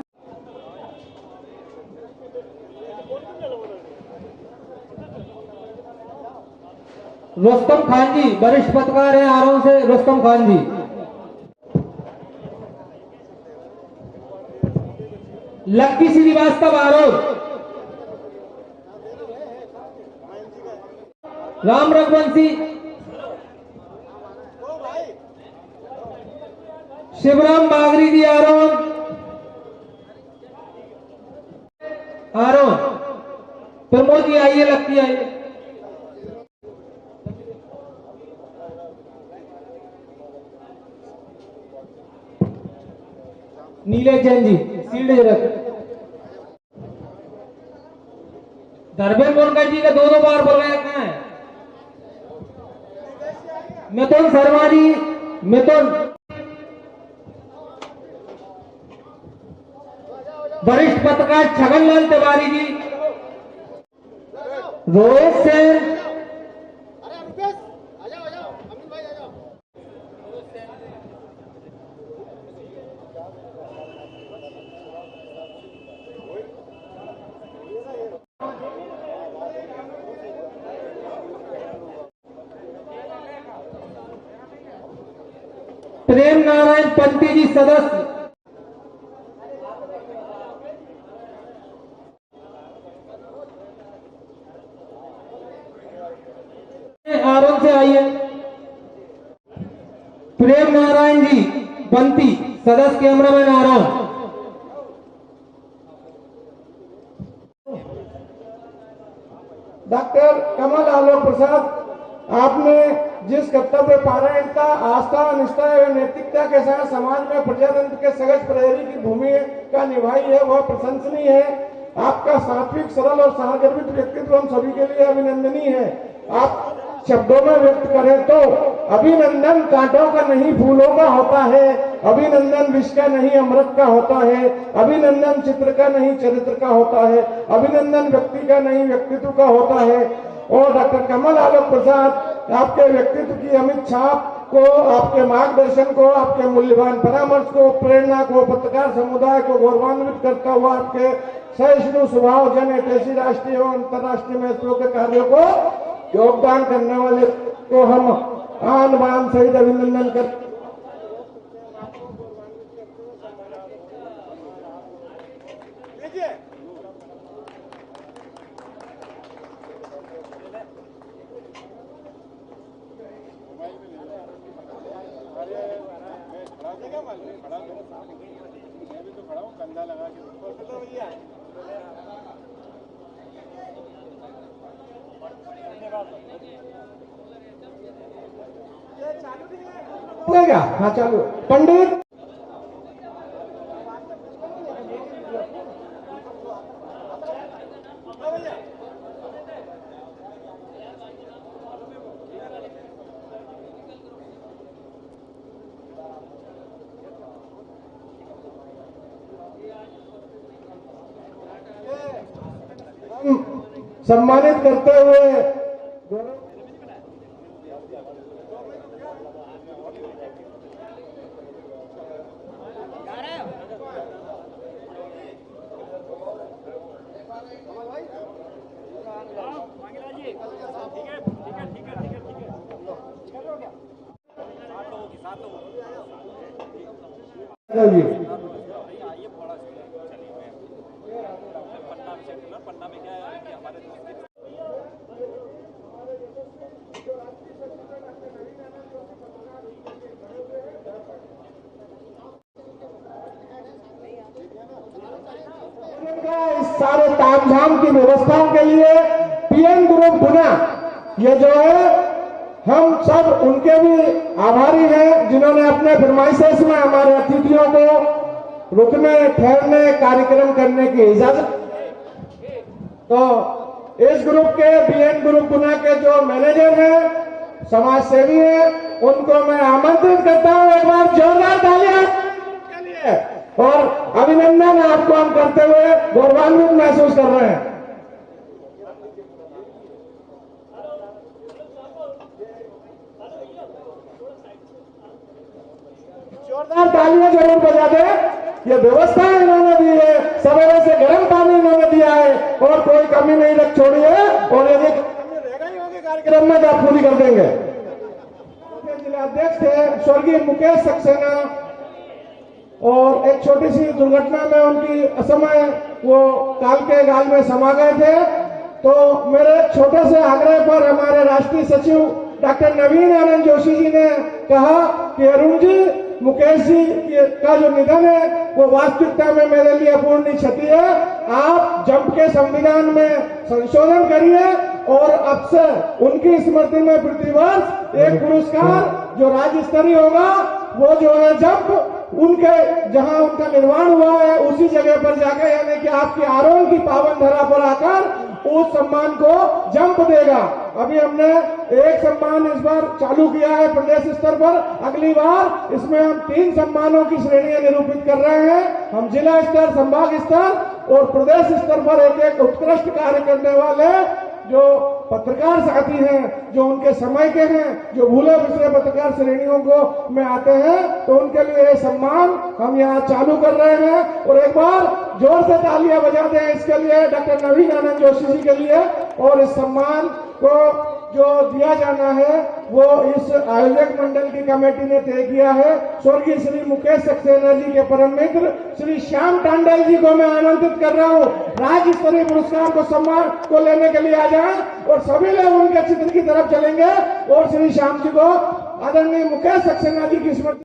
रुस्तम खान जी, वरिष्ठ पत्रकार हैं आरोन से, रुस्तम खान जी। लक्की श्रीवास्तव आरोन, राम रघुवंशी, शिवराम बागरी जी आरोन, आरोन प्रमोद जी आइए, लक्की आइए। नीलेश जैन जी सील्ड रख। धर्मेंद्र मुनकर जी का दो बार बोल रहे हैं। मिथुन शर्मा जी, मिथुन वरिष्ठ पत्रकार छगनलाल तिवारी जी, रोहित सेन, प्रेम नारायण पंती जी सदस्य, आरोन से आइए। प्रेम नारायण जी पंती सदस्य, कैमरामैन आरोन। डॉक्टर कमल आलोक प्रसाद, आपने जिस कर्तव्य पारायणता, आस्था, निष्ठा एवं नैतिकता के साथ समाज में प्रजातंत्र के सहज प्रहरी की भूमिका निभाई है, वह प्रशंसनीय है। आपका सात्विक, सरल और सारगर्भित व्यक्तित्व हम सभी के लिए अभिनंदनीय है। आप शब्दों में व्यक्त करें तो अभिनंदन कांटों का नहीं फूलों का होता है, अभिनंदन विष का नहीं अमृत का होता है, अभिनंदन चित्र का नहीं चरित्र का होता है, अभिनंदन व्यक्ति का नहीं व्यक्तित्व का होता है। और डॉक्टर कमल आलोक प्रसाद, आपके व्यक्तित्व की अमित छाप को, आपके मार्गदर्शन को, आपके मूल्यवान परामर्श को, प्रेरणा को, पत्रकार समुदाय को गौरवान्वित करता हुआ आपके सहिष्णु स्वभाव, जन हितैषी राष्ट्रीय एवं अंतर्राष्ट्रीय महत्व के कार्यों को योगदान करने वाले को हम आन बान सहित अभिनंदन कर। क्या मालूम है, खड़ा मेरे सामने मैं भी तो खड़ा हूँ कंधा लगा के ऊपर तो भैया क्या? हाँ चालू। पंडित सम्मानित करते हुए जी इस सारे तामझाम की व्यवस्थाओं के लिए पीएन ग्रुप गुना ये जो है हम सब उनके भी आभारी हैं जिन्होंने अपने फरमाइशेस में हमारे अतिथियों को रुकने ठहरने कार्यक्रम करने की इजाजत। तो इस ग्रुप के बीएन ग्रुप गुना के जो मैनेजर हैं समाज सेवी हैं उनको मैं आमंत्रित करता हूं एक बार जोरदार तालियां के लिए और अभिनंदन आपको हम करते हुए गौरवान्वित महसूस कर रहे हैं। जोरदार तालियां जरूर बजा दें। ये व्यवस्था इन्होंने दी है, सवेरे से गर्म पानी इन्होंने दिया है और कोई कमी नहीं रख छोड़ी है और यदि कमी रहेगा ही होगी कार्यक्रम में तो आप पूरी कर देंगे। जिलाध्यक्ष थे स्वर्गीय मुकेश सक्सेना और एक छोटी सी दुर्घटना में उनकी असमय वो काल के गाल में समा गए थे। तो मेरे छोटे से आग्रह पर हमारे राष्ट्रीय सचिव डॉक्टर नवीन आनंद जोशी जी ने कहा कि अरुण जी मुकेश जी का जो निधन है वो वास्तविकता में मेरे लिए अपूर्णीय क्षति है। आप जंप के संविधान में संशोधन करिए और अब से उनकी स्मृति में प्रतिवर्ष एक पुरस्कार जो राज्य स्तरीय होगा वो जो है जंप उनके जहां उनका निर्माण हुआ है उसी जगह पर जाकर यानी कि आपकी आरोन की पावन धरा पर आकर उस सम्मान को जंप देगा। अभी हमने एक सम्मान इस बार चालू किया है प्रदेश स्तर पर, अगली बार इसमें हम 3 सम्मानों की श्रेणियां निरूपित कर रहे हैं। हम जिला स्तर, संभाग स्तर और प्रदेश स्तर पर एक एक उत्कृष्ट कार्य करने वाले जो पत्रकार साथी हैं, जो उनके समय के हैं, जो भूले बिसरे पत्रकार श्रेणियों को में आते हैं, तो उनके लिए ये सम्मान हम यहाँ चालू कर रहे हैं। और एक बार जोर से तालियां बजा दें इसके लिए डॉक्टर नवीन आनंद जोशी जी के लिए। और इस सम्मान को जो दिया जाना है वो इस आयोजक मंडल की कमेटी ने तय किया है। स्वर्गीय श्री मुकेश सक्सेना जी के परम मित्र श्री श्याम टांडल जी को मैं आमंत्रित कर रहा हूँ राज्य स्तरीय पुरस्कार को सम्मान को लेने के लिए आ जाए और सभी लोग उनके चित्र की तरफ चलेंगे और श्री श्याम जी को आदरणीय मुकेश सक्सेना जी की स्मृति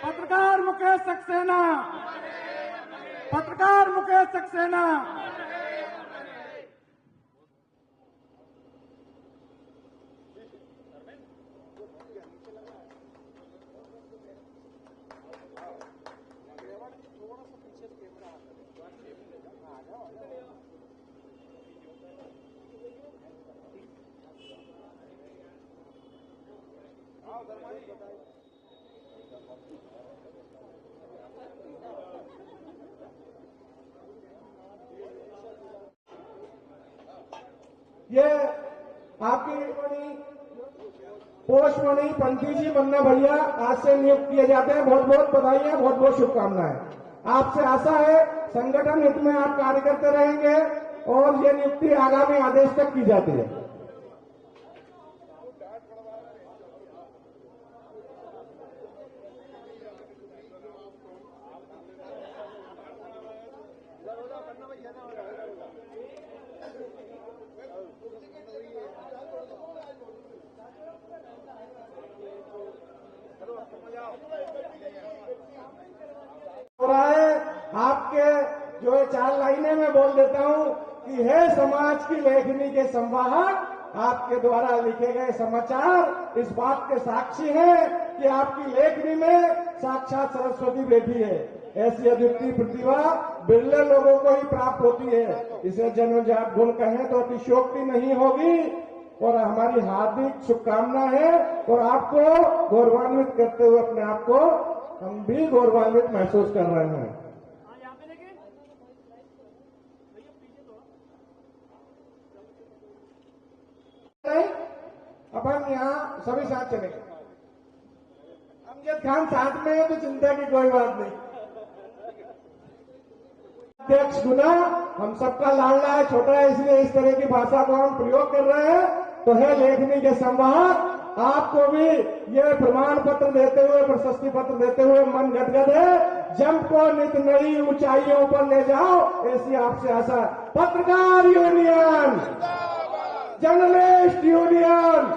पत्रकार मुकेश सक्सेना, पत्रकार मुकेश सक्सेना। ये आपकी पोषमणि पंथी जी मन्ना भैया आज से नियुक्त किए जाते हैं। बहुत बहुत बधाइयां, बहुत बहुत शुभकामनाएं। आपसे आशा है संगठन हित में आप कार्य करते रहेंगे और ये नियुक्ति आगामी आदेश तक की जाती है। कि हे समाज की लेखनी के संवाहक, आपके द्वारा लिखे गए समाचार इस बात के साक्षी हैं कि आपकी लेखनी में साक्षात सरस्वती बैठी है। ऐसी अद्वितीय प्रतिभा बिरले लोगों को ही प्राप्त होती है। इसे जन्मजात गुण कहें तो अतिशयोक्ति नहीं होगी और हमारी हार्दिक शुभकामना है और आपको गौरवान्वित करते हुए अपने आप को हम भी गौरवान्वित महसूस कर रहे हैं। अपन यहाँ सभी साथ चलेंगे। अमजद खान साथ में है तो चिंता की कोई बात नहीं। अध्यक्ष गुना हम सबका लाडला है, छोटा है, इसलिए इस तरह की भाषा को हम प्रयोग कर रहे हैं। तो है लेखनी के संवाहक, आपको भी ये प्रमाण पत्र देते हुए, प्रशस्ति पत्र देते हुए मन गदगद है। जंप को नित नई ऊंचाइयों पर ले जाओ, ऐसी आपसे आशा। पत्रकार यूनियन, जर्नलिस्ट यूनियन,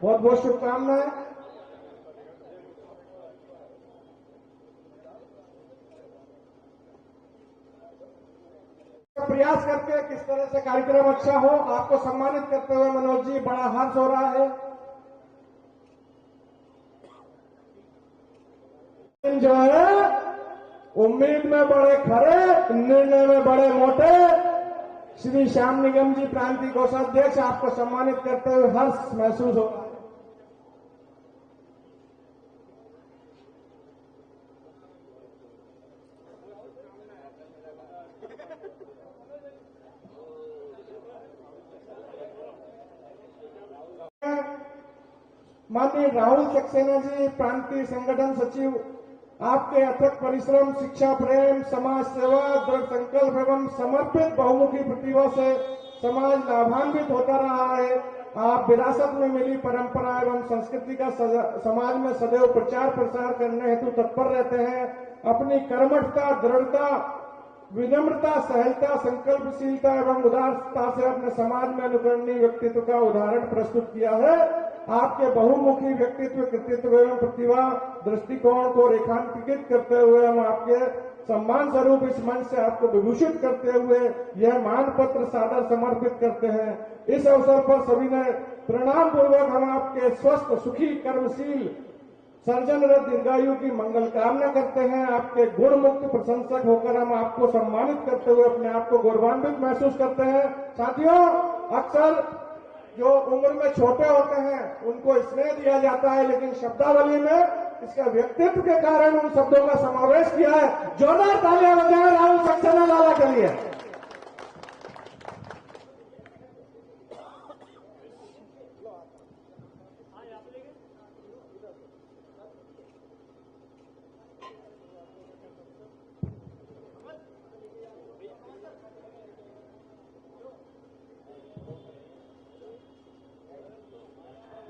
बहुत बहुत शुभकामनाएं। प्रयास करके किस तरह से कार्यक्रम अच्छा हो, आपको सम्मानित करते हुए मनोज जी बड़ा हर्ष हो रहा है। जो है उम्मीद में बड़े खरे, निर्णय में बड़े मोटे, श्री श्याम निगम जी प्रांतीय कोषाध्यक्ष आपको सम्मानित करते हुए हर्ष महसूस हो रहा है। माननीय राहुल सक्सेना जी प्रांतीय संगठन सचिव, आपके अथक परिश्रम, शिक्षा प्रेम, समाज सेवा, दृढ़ संकल्प एवं समर्पित बहुमुखी प्रतिभा से समाज लाभान्वित होता रहा है। आप विरासत में मिली परंपरा एवं संस्कृति का समाज में सदैव प्रचार प्रसार करने हेतु तत्पर रहते हैं। अपनी कर्मठता, दृढ़ता, विनम्रता, सहजता, संकल्पशीलता एवं उदारता से अपने समाज में अनुकरणीय व्यक्तित्व का उदाहरण प्रस्तुत किया है। आपके बहुमुखी व्यक्तित्व, कृतित्व एवं प्रतिभा दृष्टिकोण को रेखांकित करते हुए हम आपके सम्मान स्वरूप इस मंच से आपको विभूषित करते हुए यह मान पत्र सादर समर्पित करते हैं। इस अवसर पर सभी ने प्रणाम पूर्वक हम आपके स्वस्थ, सुखी, कर्मशील, सर्जनरत दीर्घायु की मंगल कामना करते हैं। आपके गुण मुक्त प्रशंसक होकर हम आपको सम्मानित करते हुए अपने आप को गौरवान्वित महसूस करते हैं। साथियों, अक्सर जो उम्र में छोटे होते हैं उनको स्नेह दिया जाता है, लेकिन शब्दावली में इसका व्यक्तित्व के कारण उन शब्दों का समावेश किया है। जोरदार तालियां बजाएं राहुल सक्सेना लाला के लिए।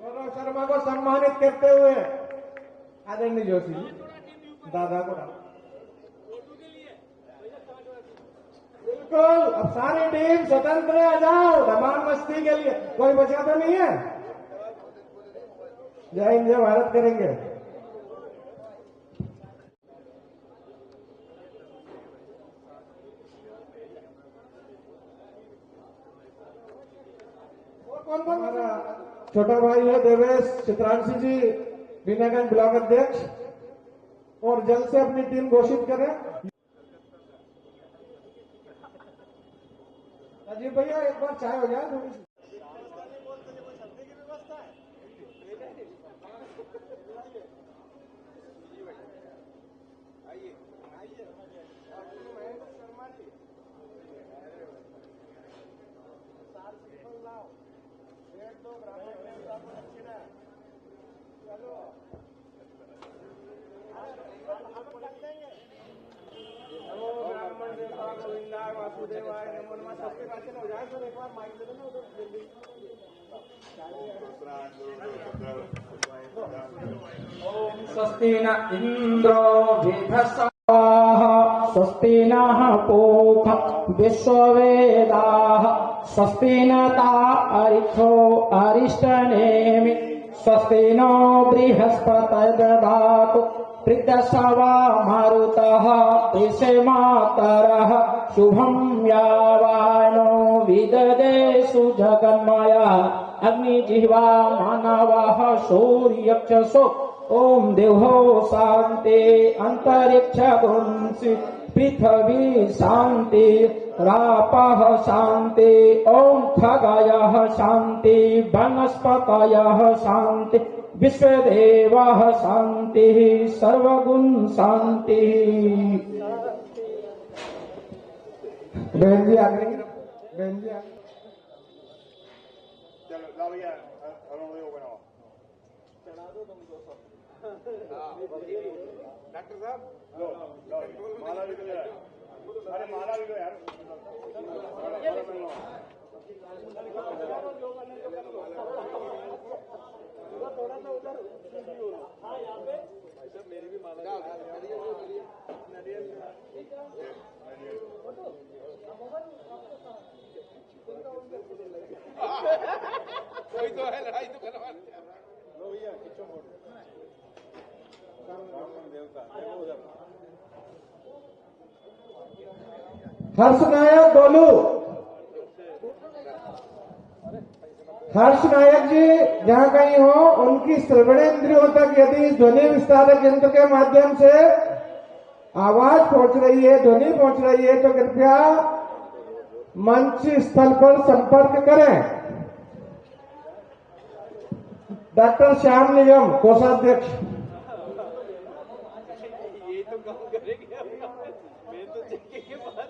गौरव शर्मा को सम्मानित करते हुए आदरणीय जोशी दादा को बिल्कुल। अब सारी टीम स्वतंत्र आ जाओ धमाल मस्ती के लिए, कोई बचा तो नहीं है। जय हिंद, जय भारत करेंगे। और कौन कौन? हमारा छोटा भाई है देवेश चित्रांशी जी, बीनागंज ब्लॉक अध्यक्ष, और जल्द से अपनी टीम घोषित करें। अजीब भैया एक बार चाय हो जाए थोड़ी सी। स्वस्ति न इंद्रो विधस्ताः स्वस्ति नः पूषा विश्ववेदाः स्वस्ति न तारिक्षो अरिष्टनेमि स्वस्ति नो बृहस्पतिर्दधातु पृथ्वा मारुतः देशे मातरः शुभं यावानो विददे सुजगन्मया अग्निजिह्वा मानवः सूर्यक्षसो ओम देवो शांति अंतरिक्ष गुंसि पृथ्वी शांति रापः शांति ओम खगयः शांति वनस्पतयः शांति विश्वदेवः शांति सर्वगुण शांति। बहन जी आगे, बहन जी आगे। चलो ला भैया अरुण भाई को बनाओ। डॉक्टर साहब लो लो माला भी तो यार, अरे माला भी तो यार, थोड़ा सा उधर मेरी भी माला कोई तो है लड़ाई तो करवा लो भैया खींचो मोड़ देवता देखो उधर हर्ष नायक गोलू, हर्ष नायक जी जहाँ कहीं हो उनकी श्रवणेंद्रियों तक यदि ध्वनि विस्तारक यंत्र के माध्यम से आवाज पहुंच रही है, ध्वनि पहुंच रही है, तो कृपया मंच स्थल पर संपर्क करें। डॉक्टर श्याम निगम कोषाध्यक्ष। ये तो काम करेंगे मैं तो जगह के पास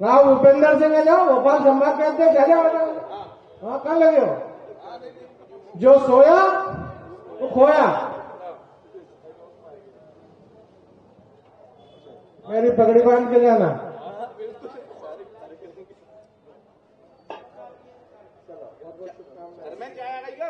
राव भूपेंद्र सिंह आ जाओ, भोपाल संभाग के अध्यक्ष आ जाओ। हाँ कहाँ लगे हो? जो सोया वो खोया। मेरी पगड़ी बांध के जाना। घर में क्या आएगा?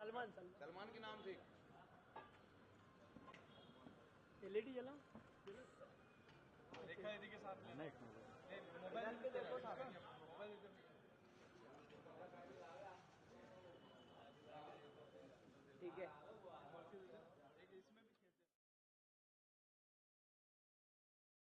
सलमान के नाम से एलईडी जला रेखा दीदी के साथ में मोबाइल पे देखो।